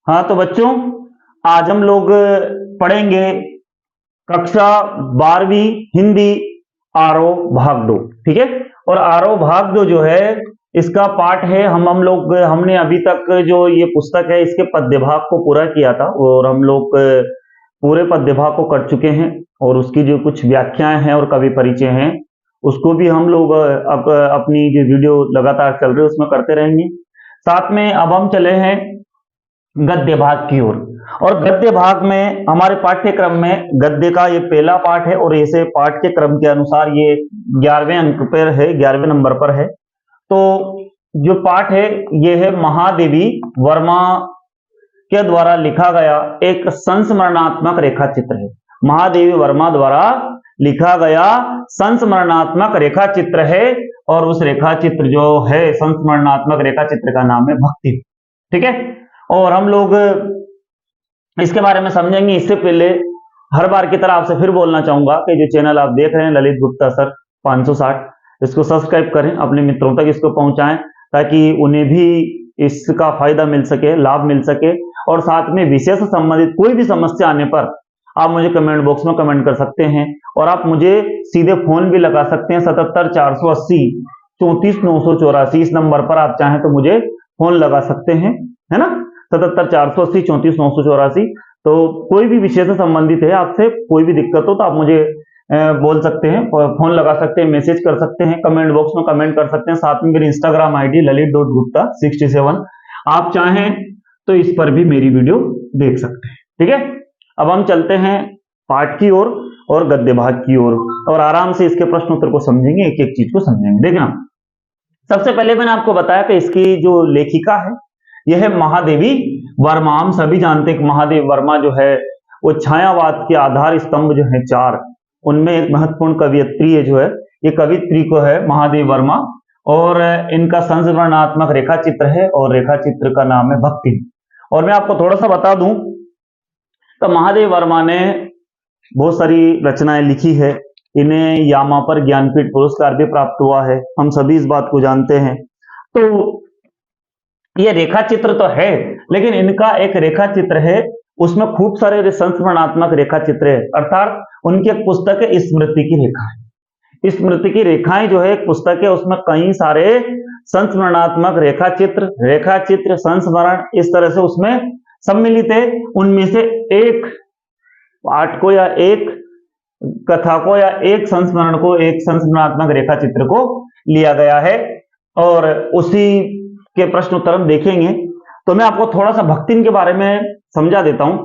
हाँ तो बच्चों, आज हम लोग पढ़ेंगे कक्षा 12वीं हिंदी आरोह भाग 2। ठीक है। और आरोह भाग 2 जो है इसका पाठ है, हमने अभी तक जो ये पुस्तक है इसके पद्य भाग को पूरा किया था और हम लोग पूरे पद्य भाग को कर चुके हैं और उसकी जो कुछ व्याख्याएं हैं और कवि परिचय हैं उसको भी हम लोग अब अपनी जो वीडियो लगातार चल रही है उसमें करते रहेंगे। साथ में अब हम चले हैं गद्य भाग की ओर। और गद्य भाग में हमारे पाठ्यक्रम में गद्य का ये पहला पाठ है और इसे पाठ्यक्रम के अनुसार ये 11वें अंक पर है, 11वें नंबर पर है। तो जो पाठ है ये है महादेवी वर्मा के द्वारा लिखा गया एक संस्मरणात्मक रेखा चित्र है। महादेवी वर्मा द्वारा लिखा गया संस्मरणात्मक रेखा चित्र है और उस रेखा चित्र जो है संस्मरणात्मक रेखा चित्र का नाम है भक्ति। ठीक है। और हम लोग इसके बारे में समझेंगे। इससे पहले हर बार की तरह आपसे फिर बोलना चाहूंगा कि जो चैनल आप देख रहे हैं ललित गुप्ता सर 560, इसको सब्सक्राइब करें, अपने मित्रों तक इसको पहुंचाएं ताकि उन्हें भी इसका फायदा मिल सके, लाभ मिल सके। और साथ में विषय से संबंधित कोई भी समस्या आने पर आप मुझे कमेंट बॉक्स में कमेंट कर सकते हैं और आप मुझे सीधे फोन भी लगा सकते हैं 77 480 34 984। इस नंबर पर आप चाहें तो मुझे फोन लगा सकते हैं, है ना, 77 480 34 984। तो कोई भी विषय से संबंधित है, आपसे कोई भी दिक्कत हो तो आप मुझे बोल सकते हैं, फोन लगा सकते हैं, मैसेज कर सकते हैं, कमेंट बॉक्स में कमेंट कर सकते हैं। साथ में मेरी इंस्टाग्राम आईडी lalit.gupta67, आप चाहें तो इस पर भी मेरी वीडियो देख सकते हैं। ठीक है। अब हम चलते हैं पाठ की ओर और गद्य भाग की ओर और आराम से इसके प्रश्न उत्तर को समझेंगे, एक एक चीज को समझेंगे। देखना, सबसे पहले मैंने आपको बताया कि इसकी जो लेखिका है यह है महादेवी वर्मा। हम सभी जानते हैं कि महादेवी वर्मा जो है वो छायावाद के आधार स्तंभ जो है 4, उनमें एक महत्वपूर्ण कवियत्री है जो है, ये कवियत्री को है महादेवी वर्मा और इनका संस्मरणात्मक रेखा चित्र है और रेखा चित्र का नाम है भक्ति। और मैं आपको थोड़ा सा बता दूं तो महादेवी वर्मा ने बहुत सारी रचनाएं लिखी है। इन्हें यामा पर ज्ञानपीठ पुरस्कार भी प्राप्त हुआ है, हम सभी इस बात को जानते हैं। तो ये रेखा चित्र तो है, लेकिन इनका एक रेखा चित्र है उसमें खूब सारे संस्मरणात्मक रेखा चित्र है, अर्थात उनकी एक पुस्तक है स्मृति की रेखाएं। स्मृति की रेखाएं जो है एक पुस्तक है, उसमें कई सारे संस्मरणात्मक रेखा चित्र संस्मरण इस तरह से उसमें सम्मिलित है। उनमें से एक पाठ को या एक कथा को या एक संस्मरण को, एक संस्मरणात्मक रेखा चित्र को लिया गया है और उसी के प्रश्न उत्तर हम देखेंगे। तो मैं आपको थोड़ा सा भक्तिन के बारे में समझा देता हूं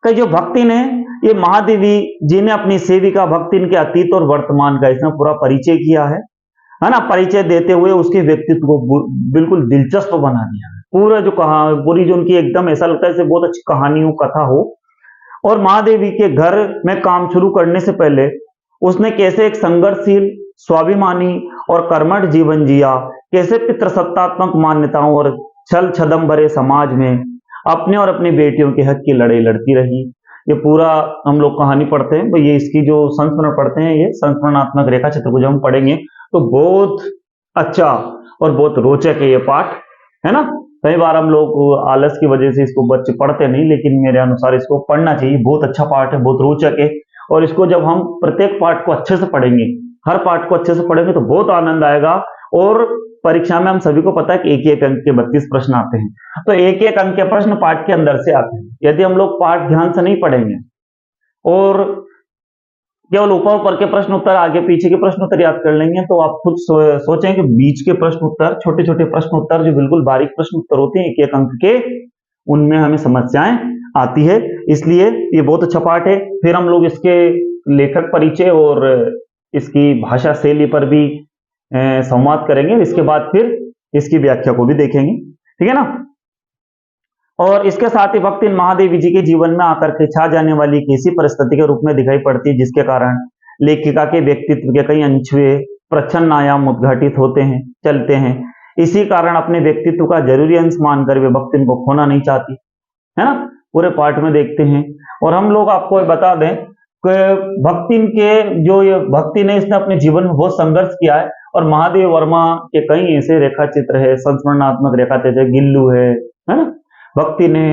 कि जो भक्तिन है ये महादेवी जी ने अपनी सेविका भक्तिन के अतीत और वर्तमान का इसमें पूरा परिचय किया है ना। परिचय देते हुए उसके व्यक्तित्व को बिल्कुल दिलचस्प बना दिया है। पूरा जो पूरी जो उनकी एकदम ऐसा लगता है जैसे बहुत अच्छी कहानियों कथा हो। और महादेवी के घर में काम शुरू करने से पहले उसने कैसे एक संघर्षशील, स्वाभिमानी और कर्मठ जीवन जिया, कैसे पितृसत्तात्मक मान्यताओं और छल छदम भरे समाज में अपने और अपनी बेटियों के हक की लड़ाई लड़ती रही। ये पूरा हम लोग कहानी पढ़ते हैं, तो ये इसकी जो संस्मरण पढ़ते हैं, ये संस्मरणात्मक रेखा चित्र को जब हम पढ़ेंगे तो बहुत अच्छा और बहुत रोचक है ये पाठ, है ना। कई बार हम लोग आलस की वजह से इसको बच्चे पढ़ते नहीं, लेकिन मेरे अनुसार इसको पढ़ना चाहिए। बहुत अच्छा पाठ है, बहुत रोचक है और इसको जब हम प्रत्येक पाठ को अच्छे से पढ़ेंगे, हर पाठ को अच्छे से पढ़ेंगे तो बहुत आनंद आएगा। और परीक्षा में हम सभी को पता है कि एक अंक के 32 प्रश्न आते हैं, तो एक अंक के प्रश्न पाठ के अंदर से आते हैं। यदि हम लोग पाठ ध्यान से नहीं पढ़ेंगे और केवल ऊपर ऊपर के प्रश्न उत्तर, आगे पीछे के प्रश्न उत्तर याद कर लेंगे तो आप खुद सोचें कि बीच के प्रश्न उत्तर, छोटे छोटे प्रश्न उत्तर जो बिल्कुल बारीक प्रश्न उत्तर होते हैं एक अंक के, उनमें हमें समस्याएं आती है। इसलिए ये बहुत अच्छा पाठ है। फिर हम लोग इसके लेखक परिचय और इसकी भाषा शैली पर भी संवाद करेंगे। इसके बाद फिर इसकी व्याख्या को भी देखेंगे, ठीक है ना। और इसके साथ ही भक्तिन महादेवी जी के जीवन में आकर के छा जाने वाली एक ऐसी परिस्थिति के रूप में दिखाई पड़ती है जिसके कारण लेखिका के व्यक्तित्व के कई अनछुए प्रच्छन्न आयाम उद्घाटित होते हैं, चलते हैं। इसी कारण अपने व्यक्तित्व का जरूरी अंश मानकर वे भक्तिन को खोना नहीं चाहती, है ना। पूरे पाठ में देखते हैं। और हम लोग आपको बता दें कि भक्तिन के जो ये भक्तिन है इसने अपने जीवन में बहुत संघर्ष किया है और महादेव वर्मा के कई ऐसे रेखा चित्र है, संस्मरणात्मक रेखा चित्र, गिल्लू है ना। भक्ति ने,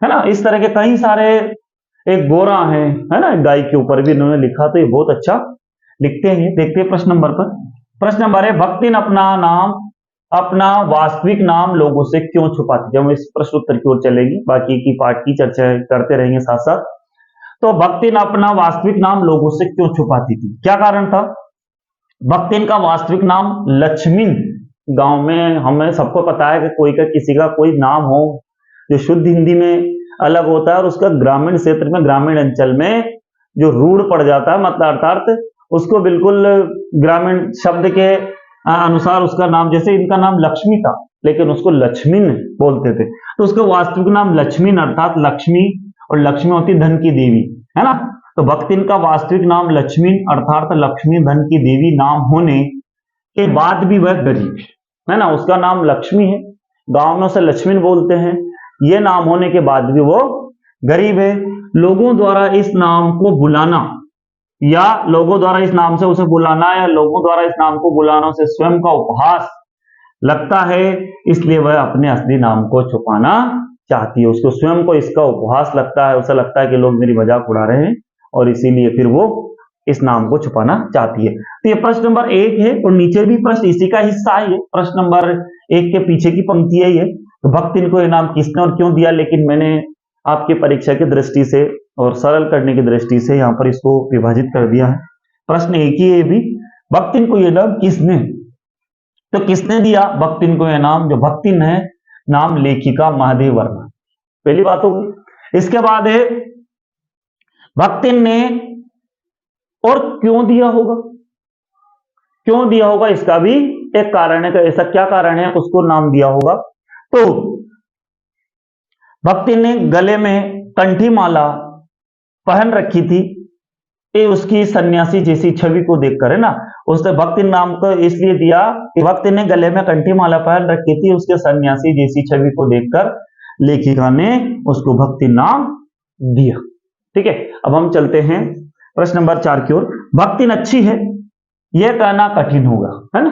है ना, इस तरह के कई सारे, एक गोरा है ना, गाय के ऊपर भी इन्होंने लिखा, तो ये बहुत अच्छा लिखते हैं। देखते हैं प्रश्न नंबर पर। प्रश्न नंबर है, भक्ति ने अपना वास्तविक नाम लोगों से क्यों छुपाती थी। हम इस प्रश्न उत्तर की ओर चलेंगे, बाकी की पाठ की चर्चा करते रहेंगे साथ साथ। तो भक्ति ने अपना वास्तविक नाम लोगों से क्यों छुपाती थी, क्या कारण था। भक्तिन का वास्तविक नाम लक्ष्मीन, गांव में हमें सबको पता है कि कोई का किसी का कोई नाम हो जो शुद्ध हिंदी में अलग होता है और उसका ग्रामीण क्षेत्र में, ग्रामीण अंचल में जो रूढ़ पड़ जाता है, मतलब अर्थात उसको बिल्कुल ग्रामीण शब्द के अनुसार उसका नाम, जैसे इनका नाम लक्ष्मी था लेकिन उसको लक्ष्मीन बोलते थे, तो उसका वास्तविक नाम लक्ष्मीन अर्थात लक्ष्मी, और लक्ष्मी होती धन की देवी, है ना। तो भक्तिन का वास्तविक नाम लक्ष्मीन अर्थात लक्ष्मी धन की देवी नाम होने के बाद भी वह गरीब है ना, उसका नाम लक्ष्मी है, गांव में उसे लक्ष्मीन बोलते हैं, ये नाम होने के बाद भी वो गरीब है। लोगों द्वारा इस नाम को बुलाना, या लोगों द्वारा इस नाम से उसे बुलाना, या लोगों द्वारा इस नाम को बुलाना उसे स्वयं का उपहास लगता है, इसलिए वह अपने असली नाम को छुपाना चाहती है। उसको स्वयं को इसका उपहास लगता है, उसे लगता है कि लोग मेरी मजाक उड़ा रहे हैं, और इसीलिए फिर वो इस नाम को छुपाना चाहती है। तो ये प्रश्न नंबर 1 है, और नीचे भी प्रश्न इसी का हिस्सा है। प्रश्न नंबर 1 के पीछे की पंक्ति है ये, तो भक्तिन को ये नाम किसने और क्यों दिया, लेकिन मैंने आपकी परीक्षा की दृष्टि से और सरल करने की दृष्टि से यहाँ पर इसको विभाजित कर दिया है। प्रश्न एक ही है भी, भक्तिन को ये नाम किसने, तो किसने दिया भक्तिन को यह नाम, जो भक्तिन है नाम लेखिका महादेव वर्मा, पहली बात होगी। इसके बाद है भक्तिन ने और क्यों दिया होगा, क्यों दिया होगा इसका भी एक कारण है, ऐसा क्या कारण है उसको नाम दिया होगा। तो भक्तिन ने गले में कंठी माला पहन रखी थी, ये उसकी सन्यासी जैसी छवि को देखकर, है ना, उसने भक्तिन नाम को इसलिए दिया कि भक्तिन ने गले में कंठी माला पहन रखी थी, उसके सन्यासी जैसी छवि को देखकर लेखिका ने उसको भक्तिन नाम दिया। ठीक है, अब हम चलते हैं प्रश्न नंबर 4 की ओर। भक्तिन अच्छी है यह कहना कठिन होगा, है ना,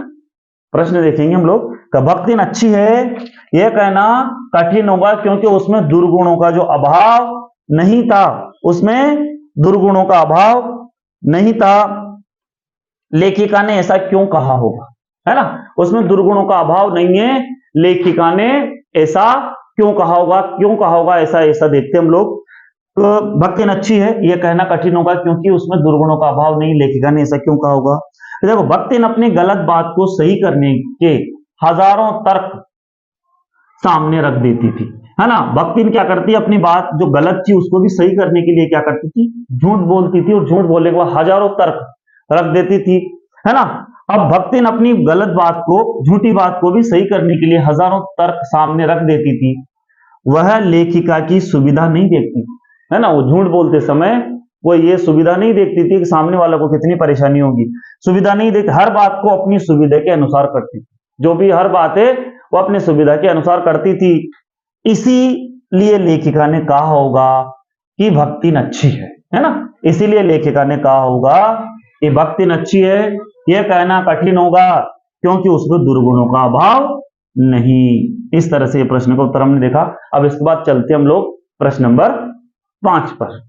प्रश्न देखेंगे हम लोग। भक्तिन अच्छी है यह कहना कठिन होगा क्योंकि उसमें दुर्गुणों का जो अभाव नहीं था, उसमें दुर्गुणों का अभाव नहीं था। लेखिका ने ऐसा क्यों कहा होगा, है ना, उसमें दुर्गुणों का अभाव नहीं है, लेखिका ने ऐसा क्यों कहा होगा, क्यों कहा होगा ऐसा देखते हम लोग। तो भक्तिन अच्छी है यह कहना कठिन होगा क्योंकि उसमें दुर्गुणों का अभाव नहीं, लेखिका ने ऐसा क्यों कहा होगा। देखो, भक्तिन अपनी गलत बात को सही करने के हजारों तर्क सामने रख देती थी, है ना। भक्तिन क्या करती, अपनी बात जो गलत थी उसको भी सही करने के लिए क्या करती थी, झूठ बोलती थी, और झूठ बोलने के बाद हजारों तर्क रख देती थी, है ना। अब भक्तिन अपनी गलत बात को, झूठी बात को भी सही करने के लिए हजारों तर्क सामने रख देती थी। वह लेखिका की सुविधा नहीं देखती, है ना, वो झूठ बोलते समय वो ये सुविधा नहीं देखती थी कि सामने वाले को कितनी परेशानी होगी, सुविधा नहीं देखती, हर बात को अपनी सुविधा के अनुसार करती थी, जो भी हर बात है वो अपनी सुविधा के अनुसार करती थी। इसीलिए लेखिका ने कहा होगा कि भक्तिन अच्छी है ना, इसीलिए लेखिका ने कहा होगा कि भक्तिन अच्छी है यह कहना कठिन होगा क्योंकि उसमें दुर्गुणों का अभाव नहीं। इस तरह से प्रश्न का उत्तर हमने देखा। अब इसके बाद चलते हम लोग प्रश्न नंबर 5 पर।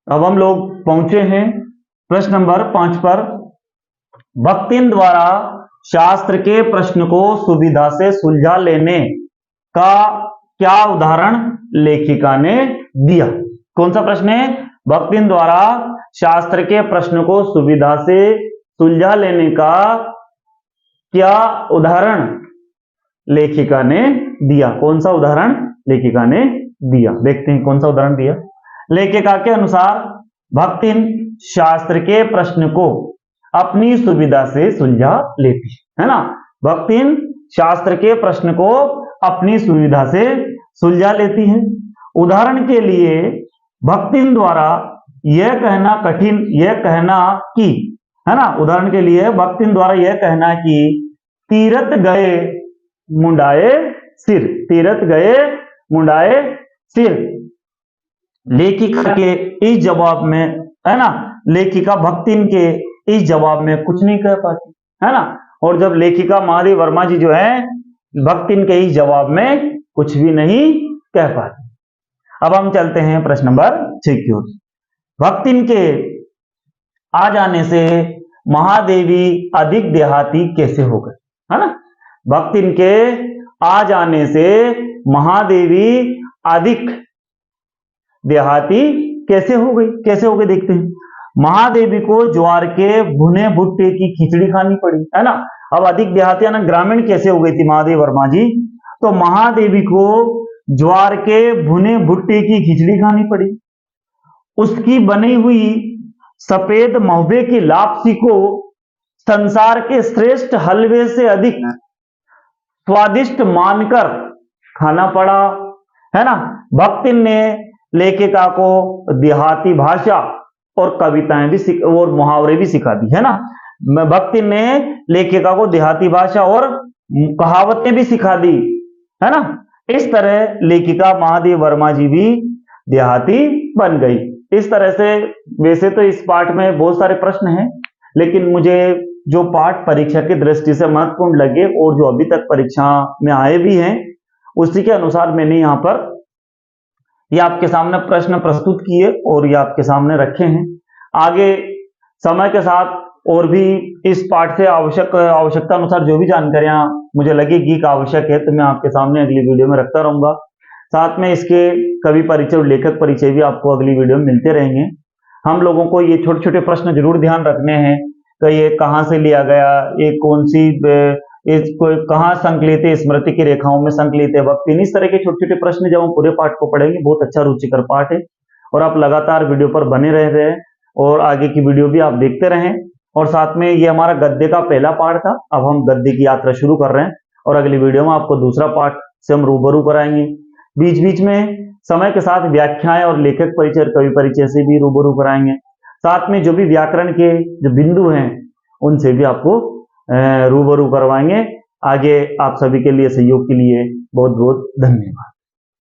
अब हम लोग पहुंचे हैं प्रश्न नंबर 5 पर। भक्तिन द्वारा शास्त्र के प्रश्न को सुविधा से सुलझा लेने का क्या उदाहरण लेखिका ने दिया। कौन सा प्रश्न है, भक्तिन द्वारा शास्त्र के प्रश्न को सुविधा से सुलझा लेने का क्या उदाहरण लेखिका ने दिया। कौन सा उदाहरण लेखिका ने दिया, देखते हैं कौन सा उदाहरण दिया। लेखिका के अनुसार भक्तिन शास्त्र के प्रश्न को अपनी सुविधा से सुलझा लेती है ना, भक्तिन शास्त्र के प्रश्न को अपनी सुविधा से सुलझा लेती है। उदाहरण के लिए भक्तिन द्वारा यह कहना कठिन, यह कहना कि, है ना, उदाहरण के लिए भक्तिन द्वारा यह कहना कि तीरथ गए मुंडाए सिर, तीरथ गए मुंडाए सिर, लेखिका के इस जवाब में, है ना, लेखिका भक्तिन के इस जवाब में कुछ नहीं कह पाती, है ना। और जब लेखिका महादेव वर्मा जी जो है भक्तिन के इस जवाब में कुछ भी नहीं कह पाते। अब हम चलते हैं प्रश्न नंबर 6 की ओर। भक्त इनके आ जाने से महादेवी अधिक देहाती कैसे हो गए, है ना। भक्त इनके आ जाने से महादेवी अधिक देहाती कैसे हो गई, कैसे हो गई देखते हैं। महादेवी को ज्वार के भुने भुट्टे की खिचड़ी खानी पड़ी, है ना। अब अधिक देहाती ना ग्रामीण कैसे हो गई थी महादेवी वर्मा जी, तो महादेवी को ज्वार के भुने भुट्टे की खिचड़ी खानी पड़ी। उसकी बनी हुई सफेद महवे की लापसी को संसार के श्रेष्ठ हलवे से अधिक स्वादिष्ट मानकर खाना पड़ा, है ना। भक्तिन ने लेखिका को देहाती भाषा और कविताएं भी और मुहावरे भी सिखा दी, है ना। भक्तिन ने लेखिका को देहाती भाषा और कहावतें भी सिखा दी, है ना। इस तरह लेखिका महादेवी वर्मा जी भी देहाती बन गई। इस तरह से वैसे तो इस पाठ में बहुत सारे प्रश्न हैं, लेकिन मुझे जो पाठ परीक्षा की दृष्टि से महत्वपूर्ण लगे और जो अभी तक परीक्षा में आए भी हैं, उसी के अनुसार मैंने यहाँ पर ये आपके सामने प्रश्न प्रस्तुत किए और ये आपके सामने रखे हैं। आगे समय के साथ और भी इस पाठ से आवश्यकता अनुसार जो भी जानकारियां मुझे लगेगी कि आवश्यक है, तो मैं आपके सामने अगली वीडियो में रखता रहूंगा। साथ में इसके कवि परिचय और लेखक परिचय भी आपको अगली वीडियो में मिलते रहेंगे। हम लोगों को ये छोटे छोटे प्रश्न जरूर ध्यान रखने हैं कि ये कहाँ से लिया गया, ये कौन सी कहाँ संकलित है, स्मृति की रेखाओं में संकलित है, वक्त इस तरह के छोटे छोटे प्रश्न जब हम पूरे पाठ को पढ़ेंगे, बहुत अच्छा रुचिकर पाठ है। और आप लगातार वीडियो पर बने रह रहे हैं और आगे की वीडियो भी आप देखते रहें। और साथ में ये हमारा गद्य का पहला पाठ था, अब हम गद्य की यात्रा शुरू कर रहे हैं और अगली वीडियो में आपको दूसरा पाठ से हम रूबरू कराएंगे। बीच बीच में समय के साथ व्याख्याएं और लेखक परिचय, कवि परिचय से भी रूबरू कराएंगे। साथ में जो भी व्याकरण के जो बिंदु हैं उनसे भी आपको रूबरू करवाएंगे। आगे आप सभी के लिए सहयोग के लिए बहुत बहुत धन्यवाद।